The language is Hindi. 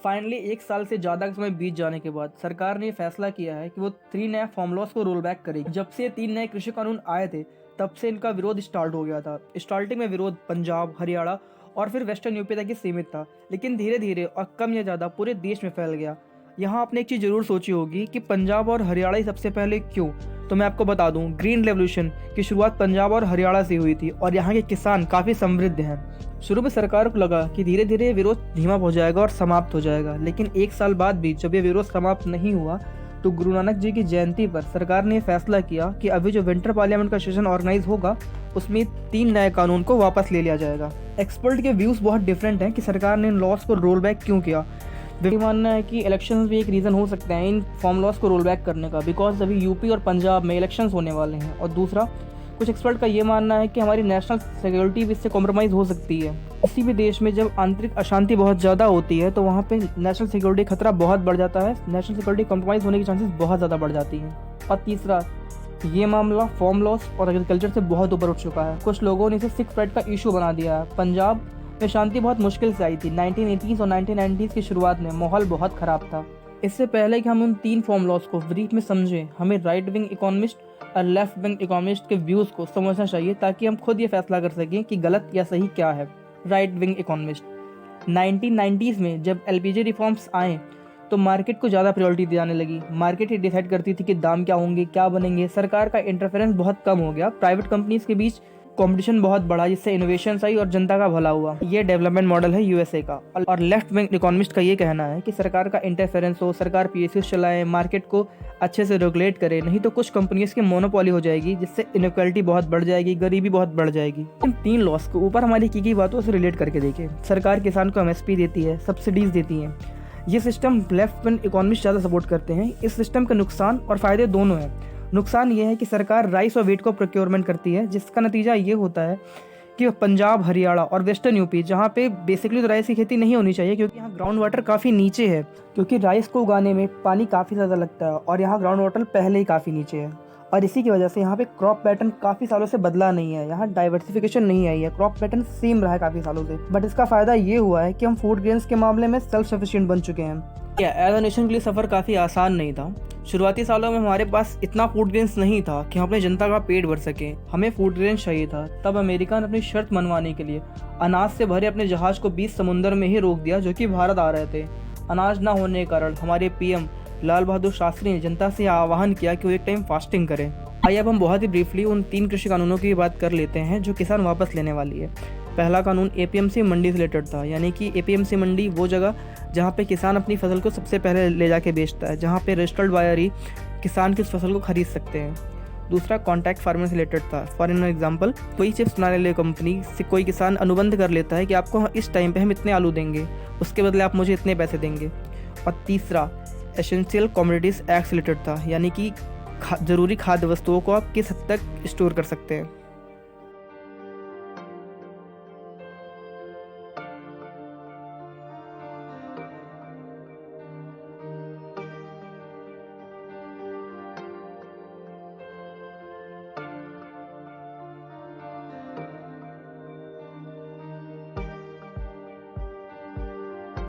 फाइनली 1 साल से ज़्यादा का समय बीत जाने के बाद सरकार ने फैसला किया है कि वो 3 नए फार्म लॉस को रोल बैक करेगी। जब से 3 नए कृषि कानून आए थे तब से इनका विरोध स्टार्ट हो गया था। स्टार्टिंग में विरोध पंजाब, हरियाणा और फिर वेस्टर्न यूपी तक ही सीमित था, लेकिन धीरे धीरे और कम या ज़्यादा पूरे देश में फैल गया। यहाँ आपने एक चीज़ जरूर सोची होगी कि पंजाब और हरियाणा ही सबसे पहले क्यों। तो मैं आपको बता दूं, ग्रीन रेवोल्यूशन की शुरुआत पंजाब और हरियाणा से हुई थी और यहाँ के किसान काफ़ी समृद्ध हैं। शुरू में सरकार को लगा कि धीरे धीरे विरोध धीमा हो जाएगा और समाप्त हो जाएगा, लेकिन 1 साल बाद भी जब ये विरोध समाप्त नहीं हुआ तो गुरु नानक जी की जयंती पर सरकार ने फैसला किया कि अभी जो विंटर पार्लियामेंट का सेशन ऑर्गेनाइज होगा उसमें 3 नए कानून को वापस ले लिया जाएगा। एक्सपर्ट के व्यूज़ बहुत डिफरेंट हैं कि सरकार ने इन लॉस को रोल बैक क्यों किया। मेरा मानना है कि इलेक्शंस भी एक रीज़न हो सकते हैं इन फार्म लॉस को रोल बैक करने का, बिकॉज अभी यूपी और पंजाब में इलेक्शंस होने वाले हैं। और दूसरा, कुछ एक्सपर्ट का ये मानना है कि हमारी नेशनल सिक्योरिटी भी इससे कॉम्प्रोमाइज़ हो सकती है। किसी भी देश में जब आंतरिक अशांति बहुत ज़्यादा होती है तो वहाँ पे नेशनल सिक्योरिटी खतरा बहुत बढ़ जाता है, नेशनल सिक्योरिटी कॉम्प्रोमाइज़ होने की चांसेस बहुत ज़्यादा बढ़ जाती हैं। और तीसरा, ये मामला फार्म लॉस और एग्रीकल्चर से बहुत ऊपर उठ चुका है। कुछ लोगों ने इसे सिख प्राइड का इशू बना दिया है। पंजाब में शांति बहुत मुश्किल से आई थी। 1980s और 1990s की शुरुआत में माहौल बहुत ख़राब था। इससे पहले कि हम उन 3 फार्म लॉस को ब्रीफ में समझें, हमें राइट विंग इकोनॉमिस्ट और लेफ्ट विंग इकोनॉमिस्ट के व्यूज़ को समझना चाहिए ताकि हम खुद ये फैसला कर सकें कि गलत या सही क्या है। राइट विंग इकोनॉमिस्ट, 1990s में जब LPG रिफॉर्म्स आए तो मार्केट को ज़्यादा प्रायोरिटी दी जाने लगी। मार्केट ही डिसाइड करती थी कि दाम क्या होंगे, क्या बनेंगे। सरकार का इंटरफेरेंस बहुत कम हो गया। प्राइवेट कंपनीज के बीच कंपटीशन बहुत बढ़ा, जिससे इनोवेशन आई और जनता का भला हुआ। ये डेवलपमेंट मॉडल है USA का। और लेफ्ट विंग इकोनॉमिस्ट का ये कहना है कि सरकार का इंटरफेरेंस हो, सरकार PSUs चलाए, मार्केट को अच्छे से रेगुलेट करे, नहीं तो कुछ कंपनीज की मोनोपोली हो जाएगी, जिससे इनइक्वालिटी बहुत बढ़ जाएगी, गरीबी बहुत बढ़ जाएगी। इन 3 लॉस को ऊपर हमारी की गई बातों से रिलेट करके देखें। सरकार किसान को MSP देती है, सब्सिडीज देती है। ये सिस्टम लेफ्ट विंग इकोनॉमिस्ट ज़्यादा सपोर्ट करते हैं। इस सिस्टम के नुकसान और फ़ायदे दोनों हैं। नुकसान ये है कि सरकार राइस और व्हीट को प्रोक्योरमेंट करती है, जिसका नतीजा ये होता है कि पंजाब, हरियाणा और वेस्टर्न यूपी, जहाँ पे बेसिकली तो राइस की खेती नहीं होनी चाहिए क्योंकि यहाँ ग्राउंड वाटर काफ़ी नीचे है, क्योंकि राइस को उगाने में पानी काफ़ी ज़्यादा लगता है और यहाँ ग्राउंड वाटर पहले ही काफ़ी नीचे है। और इसी की वजह से यहाँ पे क्रॉप पैटर्न काफ़ी सालों से बदला नहीं है, यहाँ डाइवर्सिफिकेशन नहीं आई है, क्रॉप पैटर्न सेम रहा है काफ़ी सालों से। बट इसका फ़ायदा ये हुआ है कि हम फूड ग्रेन्स के मामले में सेल्फ सफिशिएंट बन चुके हैं। एज अ नेशन के लिए सफ़र काफ़ी आसान नहीं था। शुरुआती सालों में हमारे पास इतना फूड ग्रेन्स नहीं था कि हम अपने जनता का पेट भर सकें। हमें फूड ग्रेन्स चाहिए था। तब अमेरिका ने अपनी शर्त मनवाने के लिए अनाज से भरे अपने जहाज़ को बीच समुद्र में ही रोक दिया, जो कि भारत आ रहे थे। अनाज ना होने के कारण हमारे PM लाल बहादुर शास्त्री ने जनता से आह्वान किया कि वो एक टाइम फास्टिंग करें। आइए अब हम बहुत ही ब्रीफली उन 3 कृषि कानूनों की बात कर लेते हैं जो किसान वापस लेने वाली है। पहला कानून APMC मंडी से रिलेटेड था, यानी कि APMC मंडी वो जगह जहाँ पे किसान अपनी फसल को सबसे पहले ले जाके बेचता है, जहाँ पे रजिस्टर्ड बायर ही किसान की उस फसल को खरीद सकते हैं। दूसरा कॉन्ट्रैक्ट फार्मिंग से रिलेटेड था। फॉर एग्जांपल, कोई चिप्स बनाने वाली कंपनी से कोई किसान अनुबंध कर लेता है कि आपको इस टाइम पे हम इतने आलू देंगे, उसके बदले आप मुझे इतने पैसे देंगे। और तीसरा एसेंशियल कमोडिटीज़ एक्ट से रिलेटेड था, यानी कि ज़रूरी खाद्य वस्तुओं को आप किस हद तक स्टोर कर सकते हैं।